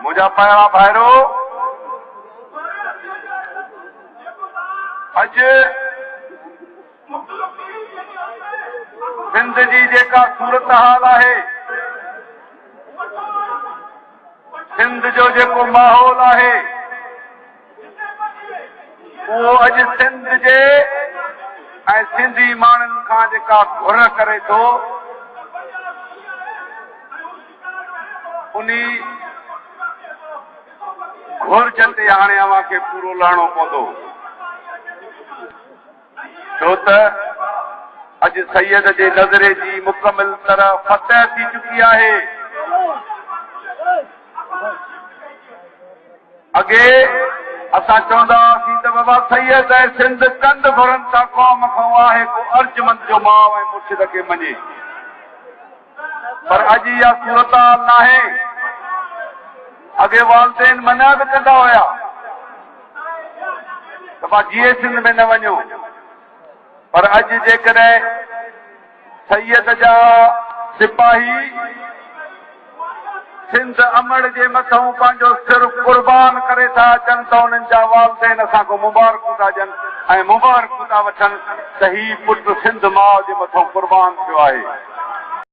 मुझा पहिरा भाइरो अज सिंध जी जेका सूरत हाल है, सिंध जो जेको माहौल है, वो अज सिंध जे ऐं सिंधी माण्हुनि खां जेका घुर करे थो, उनी घुर्ज ते हाणे अव्हां खे पूरो लहणो पवंदो, छो त अॼु सैयद जे नज़रे जी मुकमिल तरह फतह थी चुकी आहे। अॻे असां चवंदा हुआसीं त बाबा सैयद ऐं सिंध कंद भरनि था, क़ौम खां आहे को अर्जमंद जो माउ ऐं मुर्शिद खे मञे, पर अॼु इहा सूरत हाल नाहे। अॻे वालदेन मना बि कंदा हुया त मां जीए सिंध में न वञो, पर अॼु जेकॾहिं सैयद जा सिपाही सिंध अमड़ जे मथां पंहिंजो सिर कुर्बान करे था अचनि त उन्हनि जा वालदेन असांखो मुबारकूं था ॾियनि ऐं मुबारकूं था वठनि त ही पुटु सिंध माउ जे मथां कुर्बान थियो आहे।